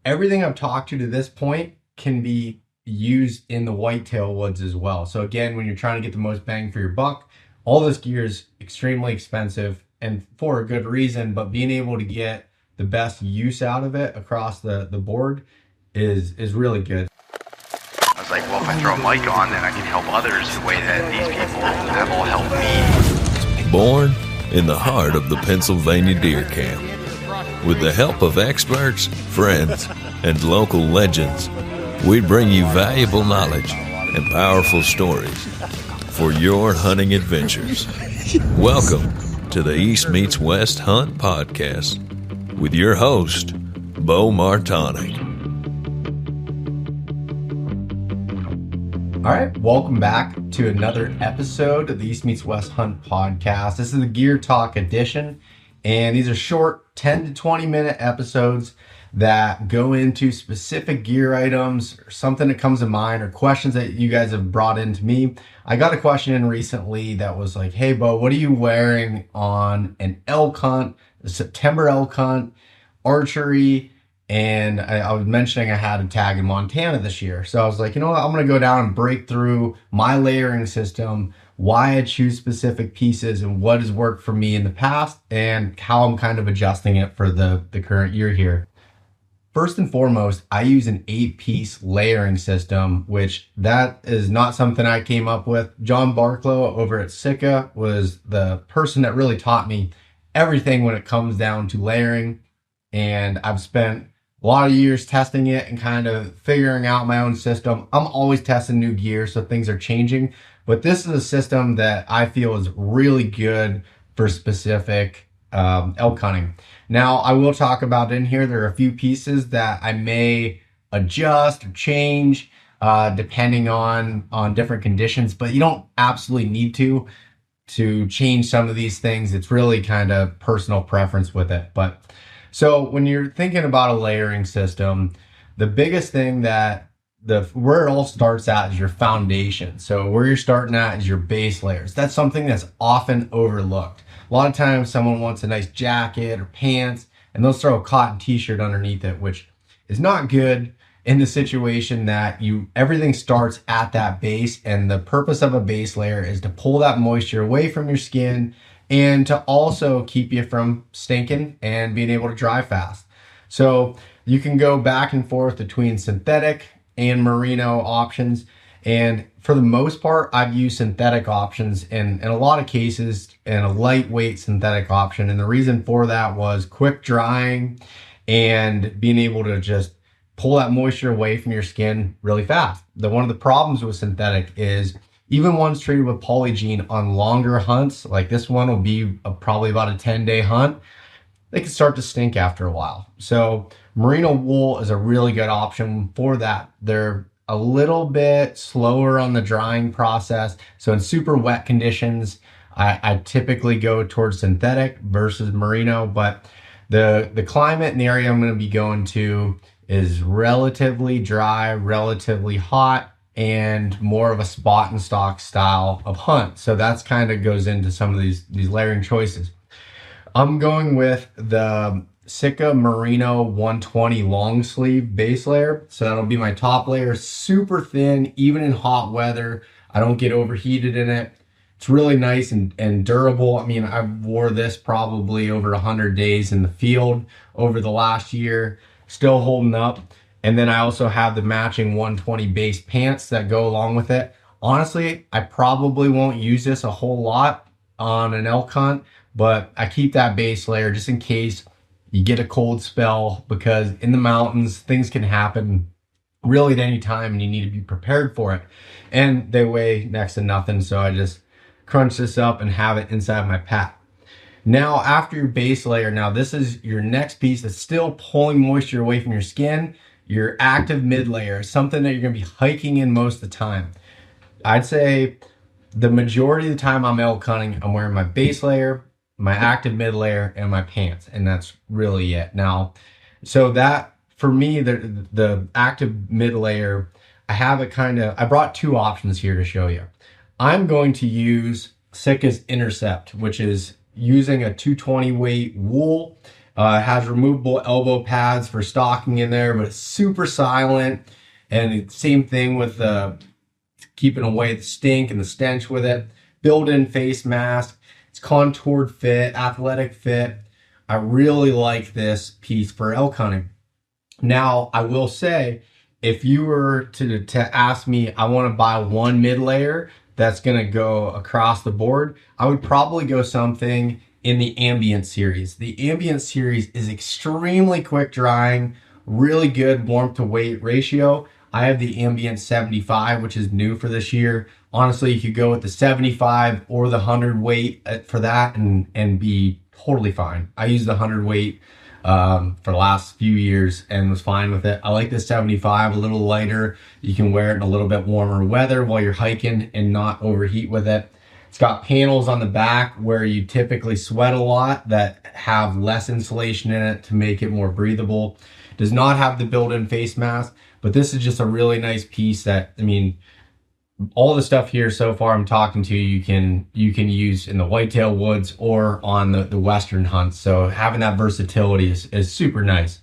everything I've talked to this point can be used in the whitetail woods as well. So again, when you're trying to get the most bang for your buck, all this gear is extremely expensive and for a good reason, but being able to get the best use out of it across the board is really good. I was like, well, if I throw a mic on, then I can help others the way that these people have all helped me. Born in the heart of the Pennsylvania deer camp, with the help of experts, friends, and local legends, we bring you valuable knowledge and powerful stories for your hunting adventures. Welcome to the East Meets West Hunt Podcast with your host, Beau Martonik. All right, welcome back to another episode of the East Meets West Hunt Podcast. This is the Gear Talk edition, and these are short 10 to 20 minute episodes that go into specific gear items or something that comes to mind or questions that you guys have brought into me. I got a question in recently that was like, hey, Beau, what are you wearing on an elk hunt, a September elk hunt, archery? And I was mentioning I had a tag in Montana this year. So I was like, you know what, I'm going to go down and break through my layering system, why I choose specific pieces and what has worked for me in the past and how I'm kind of adjusting it for the current year here. First and foremost, I use an 8-piece layering system, which that is not something I came up with. John Barklow over at SITKA was the person that really taught me everything when it comes down to layering. And I've spent a lot of years testing it and kind of figuring out my own system. I'm always testing new gear, so things are changing. But this is a system that I feel is really good for specific elk hunting. Now, I will talk about in here, there are a few pieces that I may adjust or change depending on different conditions, but you don't absolutely need to change some of these things. It's really kind of personal preference with it. But so when you're thinking about a layering system, the biggest thing where it all starts at is your foundation. So where you're starting at is your base layers. That's something that's often overlooked. A lot of times someone wants a nice jacket or pants and they'll throw a cotton t-shirt underneath it, which is not good in the situation that everything starts at that base. And the purpose of a base layer is to pull that moisture away from your skin and to also keep you from stinking and being able to dry fast. So you can go back and forth between synthetic and merino options. And for the most part, I've used synthetic options in a lot of cases and a lightweight synthetic option. And the reason for that was quick drying and being able to just pull that moisture away from your skin really fast. One of the problems with synthetic is even ones treated with polygene on longer hunts, like this one will be probably about a 10-day hunt, they can start to stink after a while. So merino wool is a really good option for that. They're a little bit slower on the drying process. So in super wet conditions, I typically go towards synthetic versus merino, but the climate and the area I'm going to be going to is relatively dry, relatively hot, and more of a spot and stock style of hunt. So that's kind of goes into some of these layering choices. I'm going with the SITKA Merino 120 long sleeve base layer. So that'll be my top layer, super thin, even in hot weather. I don't get overheated in it. It's really nice and durable. I mean, I wore this probably over 100 days in the field over the last year, still holding up. And then I also have the matching 120 base pants that go along with it. Honestly, I probably won't use this a whole lot on an elk hunt, but I keep that base layer just in case you get a cold spell, because in the mountains, things can happen really at any time and you need to be prepared for it. And they weigh next to nothing, so I just crunch this up and have it inside my pack. Now, after your base layer, now this is your next piece that's still pulling moisture away from your skin. Your active mid layer is something that you're gonna be hiking in most of the time. I'd say the majority of the time I'm elk hunting, I'm wearing my base layer, my active mid layer, and my pants, and that's really it. Now, so that for me, the active mid layer, I brought two options here to show you. I'm going to use SITKA's Intercept, which is using a 220 weight wool It has removable elbow pads for stocking in there, but it's super silent. And same thing with keeping away the stink and the stench with it. Built-in face mask. It's contoured fit, athletic fit. I really like this piece for elk hunting. Now, I will say, if you were to ask me, I want to buy one mid layer that's going to go across the board, I would probably go something in the Ambient series. The Ambient series is extremely quick drying, really good warmth to weight ratio. I have the Ambient 75, which is new for this year. Honestly, you could go with the 75 or the 100 weight for that and be totally fine. I used the 100 weight for the last few years and was fine with it. I like the 75, a little lighter. You can wear it in a little bit warmer weather while you're hiking and not overheat with it. It's got panels on the back where you typically sweat a lot that have less insulation in it to make it more breathable. It does not have the built-in face mask, but this is just a really nice piece that, I mean, all the stuff here so far I'm talking to you can use in the whitetail woods or on the western hunts. So having that versatility is super nice.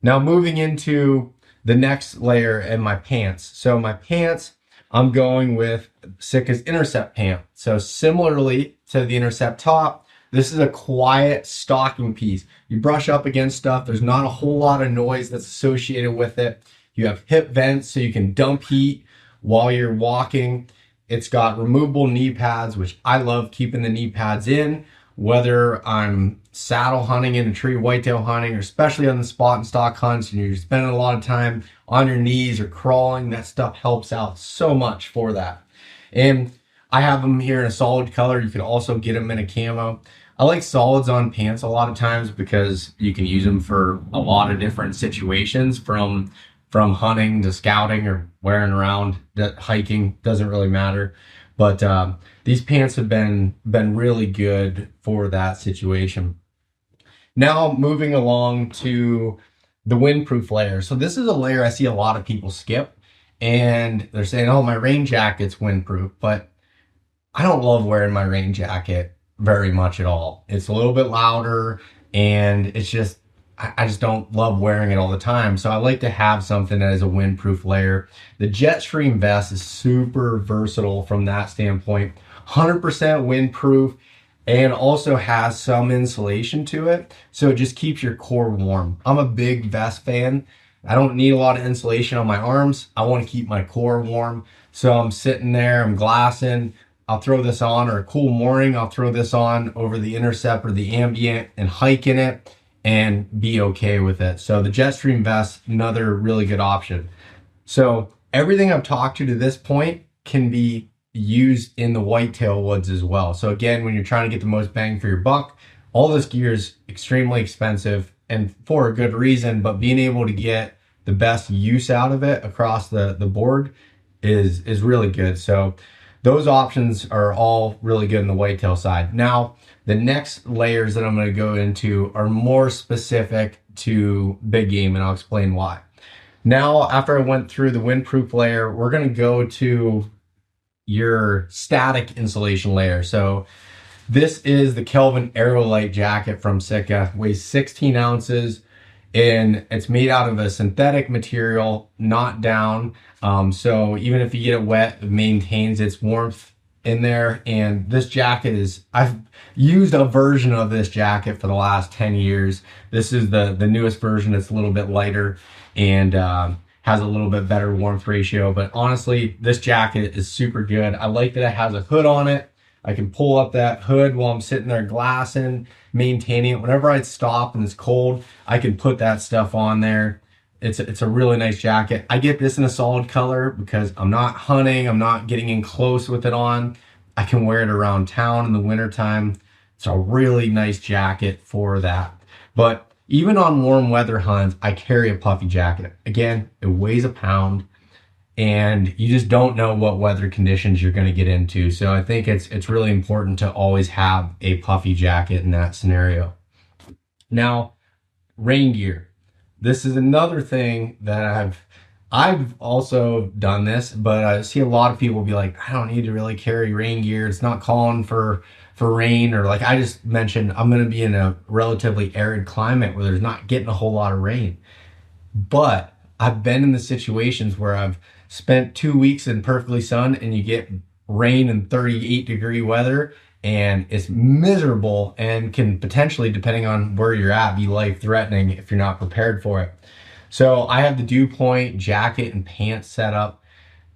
Now moving into the next layer in my pants. So my pants, I'm going with SITKA's Intercept pant. So similarly to the Intercept top, this is a quiet stocking piece. You brush up against stuff. There's not a whole lot of noise that's associated with it. You have hip vents so you can dump heat while you're walking. It's got removable knee pads, which I love keeping the knee pads in, whether I'm saddle hunting in a tree, whitetail hunting, or especially on the spot and stock hunts, and you're spending a lot of time on your knees or crawling. That stuff helps out so much for that. And I have them here in a solid color. You can also get them in a camo. I like solids on pants a lot of times because you can use them for a lot of different situations, from hunting to scouting or wearing around, that hiking, doesn't really matter. But these pants have been really good for that situation. Now moving along to the windproof layer. So this is a layer I see a lot of people skip, and they're saying, oh, my rain jacket's windproof, but I don't love wearing my rain jacket very much at all. It's a little bit louder, and it's just, I just don't love wearing it all the time. So I like to have something that is a windproof layer. The Jetstream vest is super versatile from that standpoint. 100% windproof, and also has some insulation to it. So it just keeps your core warm. I'm a big vest fan. I don't need a lot of insulation on my arms. I want to keep my core warm. So I'm sitting there, I'm glassing. I'll throw this on, or a cool morning, I'll throw this on over the Intercept or the Ambient and hike in it and be okay with it. So the Jetstream vest, another really good option. So everything I've talked to this point can be used in the whitetail woods as well. So again, when you're trying to get the most bang for your buck, all this gear is extremely expensive and for a good reason, but being able to get the best use out of it across the board is really good. So those options are all really good in the whitetail side. Now, the next layers that I'm going to go into are more specific to big game, and I'll explain why. Now, after I went through the windproof layer, we're going to go to your static insulation layer. So this is the Kelvin Aerolite jacket from SITKA. Weighs 16 ounces, and it's made out of a synthetic material, not down. So even if you get it wet, it maintains its warmth in there. And this jacket is, I've used a version of this jacket for the last 10 years. This is the newest version. It's a little bit lighter and has a little bit better warmth ratio. But honestly, this jacket is super good. I like that it has a hood on it. I can pull up that hood while I'm sitting there glassing, maintaining it. Whenever I stop and it's cold, I can put that stuff on there. It's a really nice jacket. I get this in a solid color because I'm not hunting. I'm not getting in close with it on. I can wear it around town in the wintertime. It's a really nice jacket for that. But even on warm weather hunts, I carry a puffy jacket. Again, it weighs a pound, and you just don't know what weather conditions you're going to get into. So I think it's really important to always have a puffy jacket in that scenario. Now, rain gear. This is another thing that I've also done this, but I see a lot of people be like, I don't need to really carry rain gear. It's not calling for for rain, or like I just mentioned, I'm going to be in a relatively arid climate where there's not getting a whole lot of rain. But I've been in the situations where I've spent 2 weeks in perfectly sun and you get rain and 38-degree weather, and it's miserable and can potentially, depending on where you're at, be life-threatening if you're not prepared for it. So I have the Dewpoint jacket and pants set up.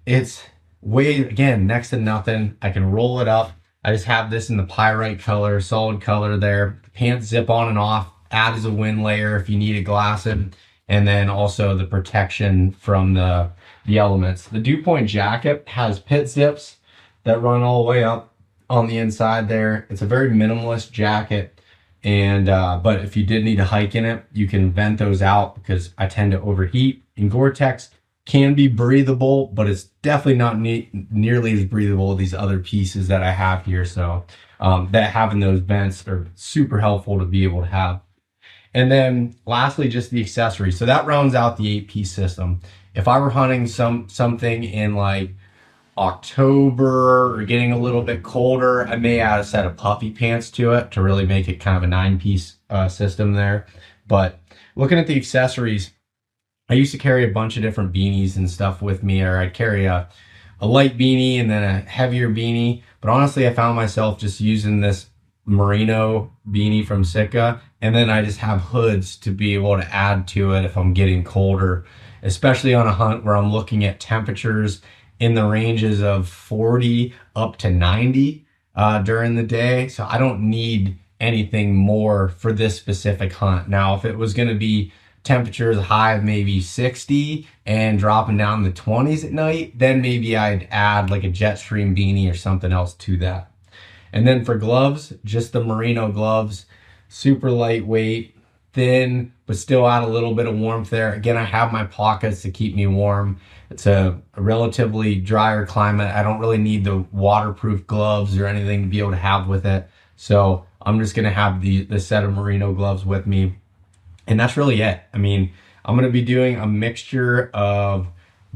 It's way, again, next to nothing. I can roll it up. I just have this in the pyrite color, solid color there. The pants zip on and off, add as a wind layer if you need a glass in, and then also the protection from the elements. The Dewpoint jacket has pit zips that run all the way up on the inside there. It's a very minimalist jacket, and but if you did need to hike in it, you can vent those out because I tend to overheat. And Gore-Tex can be breathable, but it's definitely not nearly as breathable as these other pieces that I have here. So that having those vents are super helpful to be able to have. And then lastly, just the accessories. So that rounds out the 8-piece system. If I were hunting something in like October or getting a little bit colder, I may add a set of puffy pants to it to really make it kind of a 9-piece system there. But looking at the accessories, I used to carry a bunch of different beanies and stuff with me, or I'd carry a light beanie and then a heavier beanie. But honestly, I found myself just using this Merino beanie from SITKA, and then I just have hoods to be able to add to it if I'm getting colder, especially on a hunt where I'm looking at temperatures in the ranges of 40 up to 90 during the day. So I don't need anything more for this specific hunt. Now, if it was going to be temperatures high of maybe 60 and dropping down in the 20s at night, then maybe I'd add like a Jetstream beanie or something else to that. And then for gloves, just the Merino gloves, super lightweight, thin, but still add a little bit of warmth there. Again, I have my pockets to keep me warm. It's a relatively drier climate. I don't really need the waterproof gloves or anything to be able to have with it. So I'm just gonna have the set of Merino gloves with me. And that's really it. I mean, I'm gonna be doing a mixture of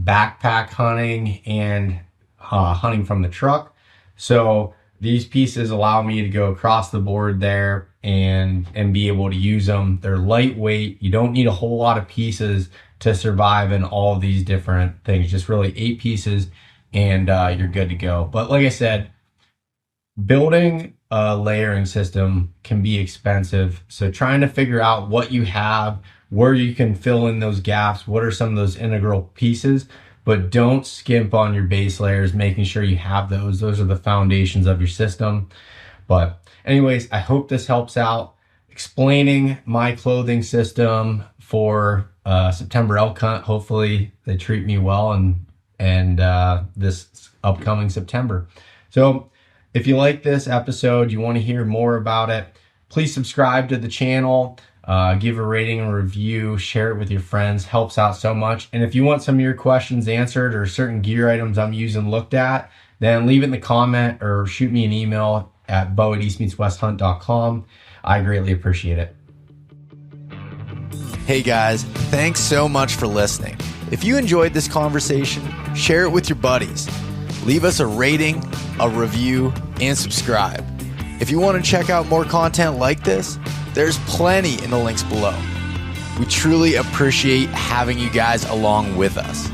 backpack hunting and hunting from the truck. So these pieces allow me to go across the board there and be able to use them. They're lightweight. You don't need a whole lot of pieces to survive in all of these different things. Just really 8 pieces and you're good to go. But like I said, building a layering system can be expensive. So trying to figure out what you have, where you can fill in those gaps, what are some of those integral pieces, but don't skimp on your base layers, making sure you have those. Those are the foundations of your system. But anyways, I hope this helps out explaining my clothing system for September elk hunt. Hopefully they treat me well and this upcoming September. So if you like this episode, you want to hear more about it, please subscribe to the channel, give a rating and review, share it with your friends, helps out so much. And if you want some of your questions answered or certain gear items I'm using looked at, then leave it in the comment or shoot me an email at beau@eastmeetswesthunt.com. I greatly appreciate it. Hey guys, thanks so much for listening. If you enjoyed this conversation, share it with your buddies. Leave us a rating, a review, and subscribe. If you want to check out more content like this, there's plenty in the links below. We truly appreciate having you guys along with us.